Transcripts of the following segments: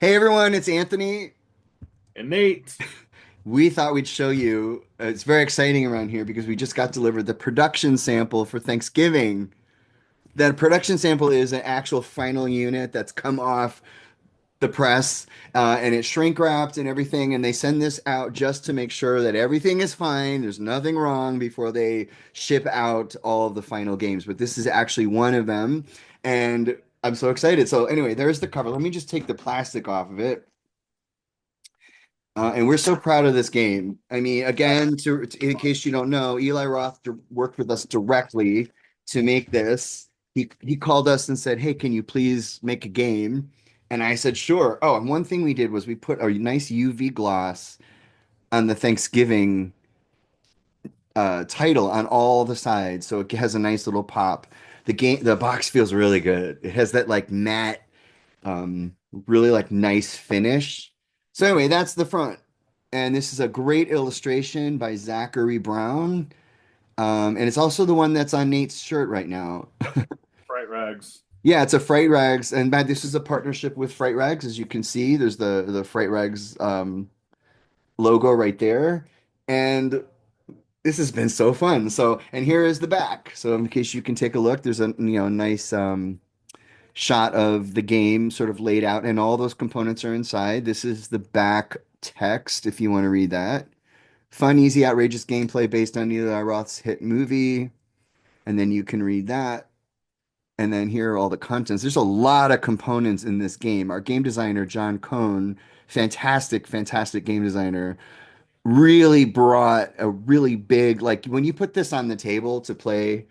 Hey everyone, it's Anthony. And Nate, We thought we'd show you. It's very exciting around here because we just got delivered the production sample for Thanksgiving. That production sample is an actual final unit that's come off the press and it's shrink wrapped and everything. And they send this out just to make sure that everything is fine, there's nothing wrong before they ship out all of the final games. But this is actually one of them. And I'm so excited. So, anyway, there's the cover. Let me just take the plastic off of it. And we're so proud of this game. I mean, again, in case you don't know, Eli Roth worked with us directly to make this. He called us and said, "Hey, can you please make a game?" And I said, "Sure." Oh, and one thing we did was we put a nice UV gloss on the Thanksgiving title on all the sides, so it has a nice little pop. The box feels really good. It has that like matte, really like nice finish. So anyway, that's the front. And this is a great illustration by Zachary Brown. And it's also the one that's on Nate's shirt right now. Bright Rags. Yeah, it's a Fright Rags, and Matt, this is a partnership with Fright Rags, as you can see. There's the Fright Rags logo right there, and this has been so fun. So, and here is the back. So, in case you can take a look, there's a nice shot of the game sort of laid out, and all those components are inside. This is the back text if you want to read that. Fun, easy, outrageous gameplay based on Eli Roth's hit movie. And then you can read that. And then here are all the contents. There's a lot of components in this game. Our game designer, John Cohn, fantastic, fantastic game designer, really brought a really big, like when you put this on the table to play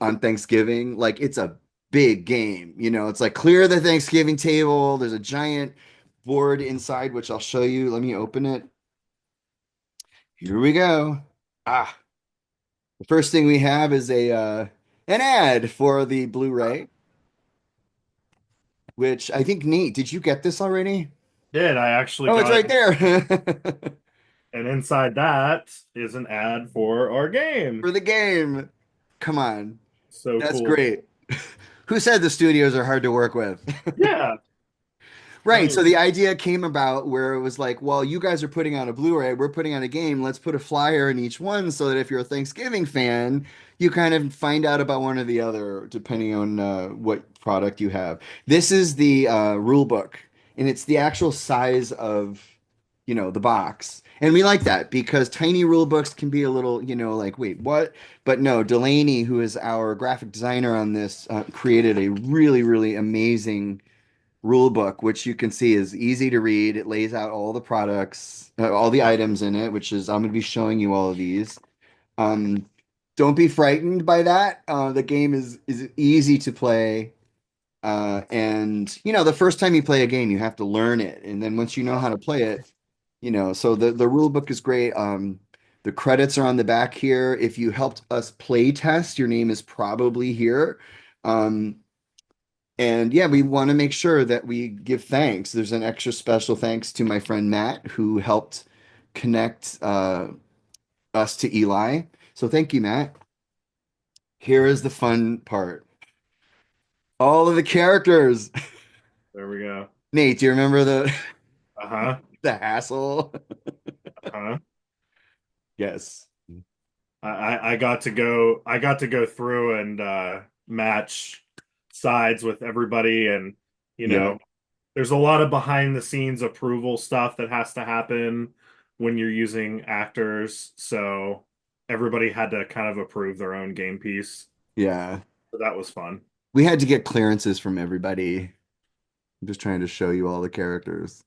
on Thanksgiving, like it's a big game. It's like clear the Thanksgiving table. There's a giant board inside, which I'll show you. Let me open it. Here we go. Ah, the first thing we have is a an ad for the Blu-ray, which I think Nate, did you get this already? Did I actually Oh, it's got right it? there And inside that is an ad for our game. for the game. Come on. So That's cool. great. Who said the studios are hard to work with? Yeah. Right. I So the idea came about where it was like, well, you guys are putting out a Blu-ray, we're putting out a game. Let's put a flyer in each one so that if you're a Thanksgiving fan, you kind of find out about one or the other, depending on what product you have. This is the rule book, and it's the actual size of, the box. And we like that because tiny rule books can be a little, like, wait, what? But no, Delaney, who is our graphic designer on this, created a really, really amazing rule book, which you can see is easy to read. It lays out all the products, all the items in it, which is I'm going to be showing you all of these. Um, don't be frightened by that. The game is easy to play. And the first time you play a game, you have to learn it. And then once you know how to play it, so the rule book is great. The credits are on the back here. If you helped us play test, your name is probably here. Um, and yeah, we want to make sure that we give thanks. There's an extra special thanks to my friend Matt, who helped connect us to Eli. So thank you, Matt. Here is the fun part. All of the characters. There we go. Nate, do you remember the Uh-huh. the hassle? Uh-huh. Yes. I got to go through and match sides with everybody, and you Yeah. know there's a lot of behind the scenes approval stuff that has to happen when you're using actors, so everybody had to kind of approve their own game piece. Yeah. So that was fun. We had to get clearances from everybody. I'm just trying to show you all the characters.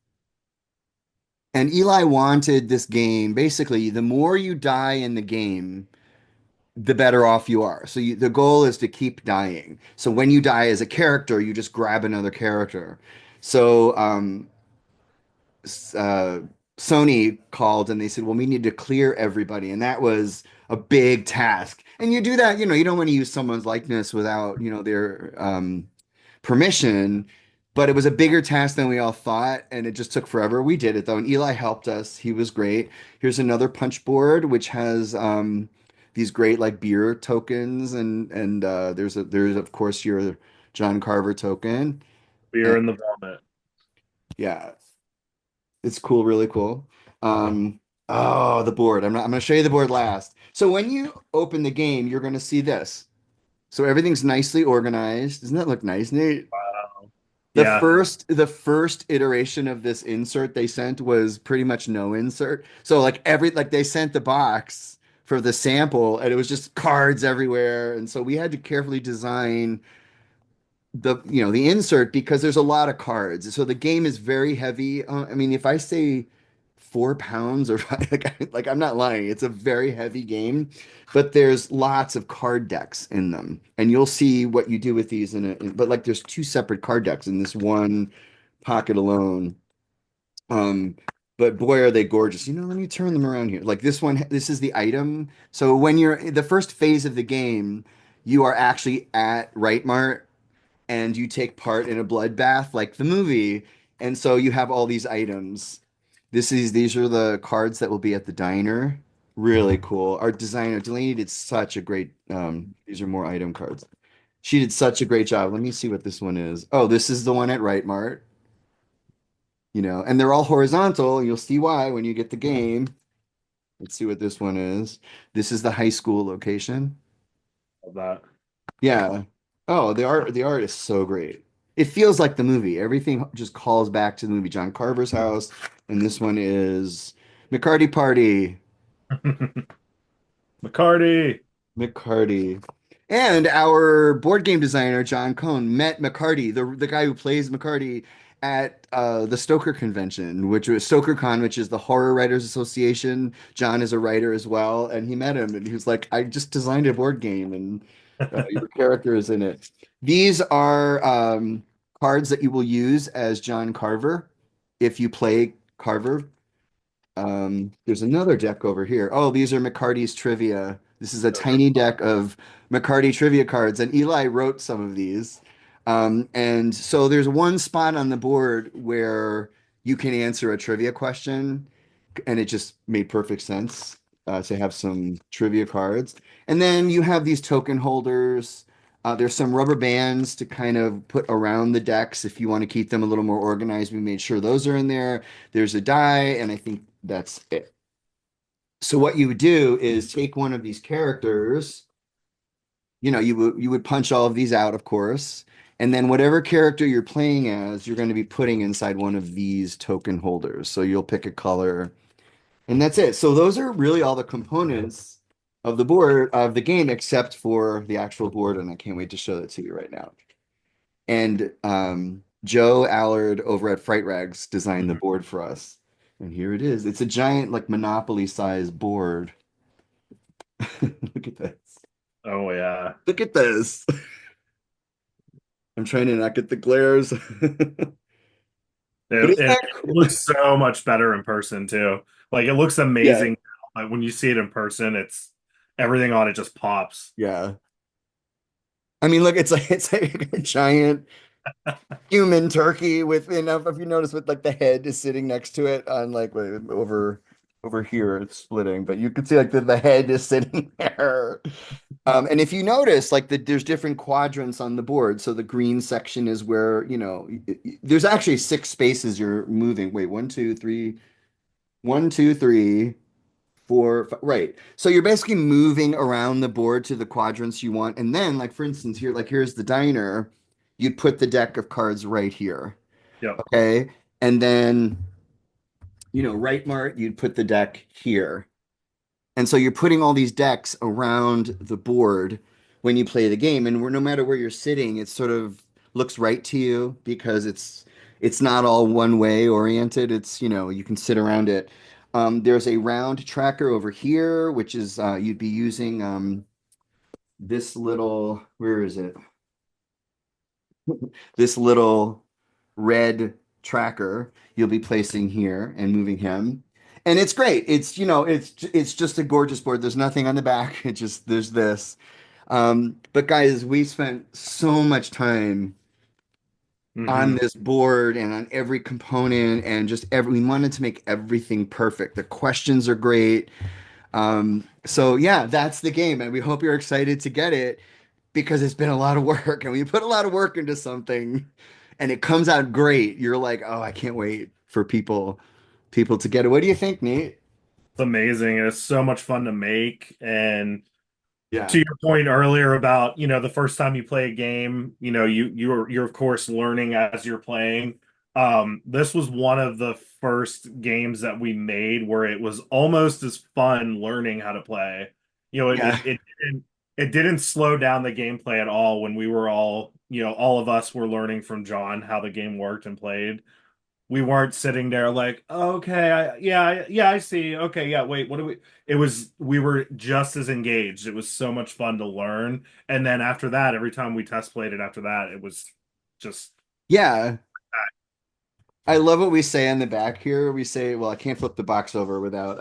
And Eli wanted this game. Basically, the more you die in the game, the better off you are. So the goal is to keep dying. So when you die as a character, you just grab another character. So uh, Sony called and they said, well, we need to clear everybody. And that was a big task. And you do that, you don't want to use someone's likeness without, their permission. But it was a bigger task than we all thought, and it just took forever. We did it though, and Eli helped us. He was great. Here's another punch board which has these great like beer tokens, and there's of course your John Carver token. Beer And in the vomit. Yeah, it's cool, really cool. Oh, the board. I'm gonna show you the board last. So when you open the game, you're gonna see this. So everything's nicely organized. Doesn't that look nice, Nate? Wow. The Yeah. first iteration of this insert they sent was pretty much no insert. So like they sent the box for the sample and it was just cards everywhere. And so we had to carefully design the insert because there's a lot of cards. So the game is very heavy. I mean, if I say 4 pounds or like I'm not lying, it's a very heavy game, but there's lots of card decks in them, and you'll see what you do with these but like there's two separate card decks in this one pocket alone. Um, but boy, are they gorgeous. Let me turn them around here. Like this one, this is the item. So when you're the first phase of the game, you are actually at Right Mart and you take part in a bloodbath like the movie. And so you have all these items. These are the cards that will be at the diner. Really cool. Our designer, Delaney, did such a great these are more item cards. She did such a great job. Let me see what this one is. Oh, this is the one at Right Mart, and they're all horizontal, and you'll see why when you get the game. Let's see what this one is. This is the high school location. Love that. Yeah. Oh, the art is so great. It feels like the movie. Everything just calls back to the movie. John Carver's house, and this one is McCarty Party. McCarty. McCarty. And our board game designer, John Cohn, met McCarty, the guy who plays McCarty, at the Stoker Convention, which was StokerCon, which is the Horror Writers Association. John is a writer as well, and he met him, and he was like, "I just designed a board game, and your character is in it." These are cards that you will use as John Carver if you play Carver. There's another deck over here. Oh, these are McCarty's trivia. This is a tiny deck of McCarty trivia cards, and Eli wrote some of these. And so there's one spot on the board where you can answer a trivia question, and it just made perfect sense to have some trivia cards. And then you have these token holders. There's some rubber bands to kind of put around the decks if you want to keep them a little more organized. We made sure those are in there. There's a die, and I think that's it. So what you would do is take one of these characters, you would punch all of these out, of course, and then whatever character you're playing as, you're going to be putting inside one of these token holders. So you'll pick a color, and that's it. So those are really all the components of the board of the game, except for the actual board, and I can't wait to show that to you right now. And Joe Allard over at Fright Rags designed the Mhm. board for us. And here it is. It's a giant, like Monopoly size board. Look at this. Oh yeah. Look at this. I'm trying to not get the glares. But isn't And that it cool? looks so much better in person too. Like it looks Yeah, amazing. Like when you see it in person, it's everything on it just pops. yeah. I mean, look, it's like a giant human turkey with enough. If you notice, with like the head is sitting next to it on like over here, it's splitting, but you can see like the head is sitting there. And if you notice, like there's different quadrants on the board. So the green section is where, there's actually 6 spaces you're moving. Wait, one, two, three, four, five, right. So you're basically moving around the board to the quadrants you want. And then, like for instance, here's the diner. You'd put the deck of cards right here. Yep. Okay. And then, right Mart, you'd put the deck here. And so you're putting all these decks around the board when you play the game, and no matter where you're sitting, it sort of looks right to you because it's not all one way oriented. You can sit around it. There's a round tracker over here, which is you'd be using this little, where is it? This little red tracker you'll be placing here and moving him. And it's great. It's just a gorgeous board. There's nothing on the back. There's this. But guys, we spent so much time on Hmm. this board and on every component and we wanted to make everything perfect. The questions are great. So yeah, that's the game, and we hope you're excited to get it because it's been a lot of work, and we put a lot of work into something. and it comes out great, you're like, oh, I can't wait for people to get it. What do you think, Nate? It's amazing. It's so much fun to make. And to Yeah. your point earlier about, the first time you play a game, you're of course learning as you're playing. This was one of the first games that we made where it was almost as fun learning how to play. Yeah. It didn't slow down the gameplay at all when we were all of us were learning from John how the game worked and played. We weren't sitting there like, okay, yeah, I see. Okay, yeah, wait, what do we? We were just as engaged. It was so much fun to learn. And then after that, every time we test played it after that, it was just, Yeah. I love what we say on the back here. We say, well, I can't flip the box over without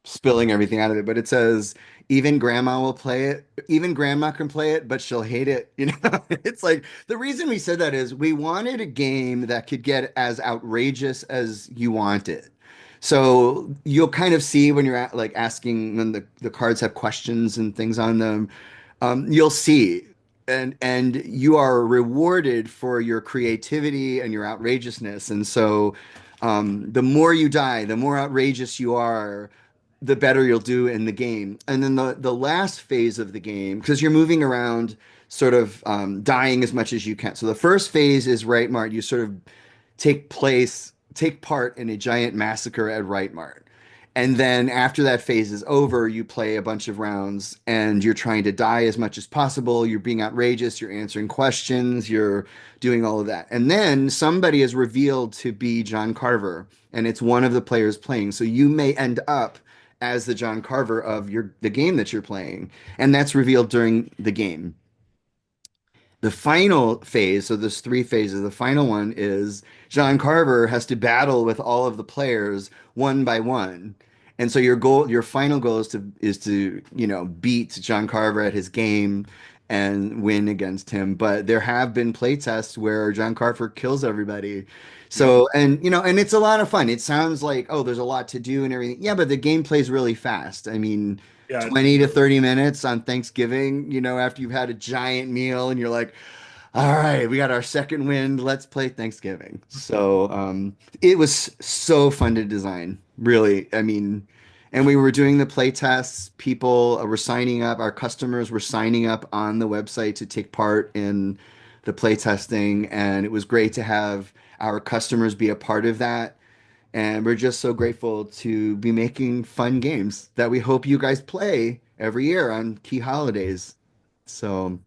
spilling everything out of it, but it says even grandma will play it. Even grandma can play it, but she'll hate it. It's like the reason we said that is we wanted a game that could get as outrageous as you want it. So you'll kind of see when you're like asking when the cards have questions and things on them, you'll see. And you are rewarded for your creativity and your outrageousness. And so the more you die, the more outrageous you are, the better you'll do in the game. And then the last phase of the game, because you're moving around, sort of dying as much as you can. So the first phase is Right Mart. You sort of take part in a giant massacre at Right Mart. And then after that phase is over, you play a bunch of rounds and you're trying to die as much as possible. You're being outrageous. You're answering questions. You're doing all of that. And then somebody is revealed to be John Carver, and it's one of the players playing. So you may end up as the John Carver of the game that you're playing, and that's revealed during the game. The final phase, so there's three phases. The final one is John Carver has to battle with all of the players one by one. And so your final goal is to beat John Carver at his game and win against him. But there have been play tests where John Carver kills everybody. yep, So, and it's a lot of fun. It sounds like, oh, there's a lot to do and everything. Yeah, but the game plays really fast. I mean, yeah, 20 to 30 minutes on Thanksgiving, after you've had a giant meal and you're like, all right, we got our second wind. Let's play Thanksgiving. So it was so fun to design, really. I mean, and we were doing the play tests. People were signing up. Our customers were signing up on the website to take part in the play testing. And it was great to have our customers be a part of that. And we're just so grateful to be making fun games that we hope you guys play every year on key holidays. So,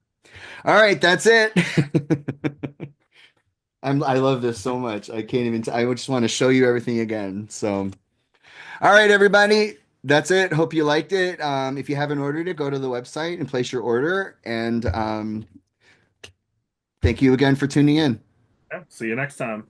all right, that's it. I love this so much. I can't even, I just want to show you everything again. So, all right, everybody, that's it. Hope you liked it. If you haven't ordered it, go to the website and place your order. And thank you again for tuning in. yeah. See you next time.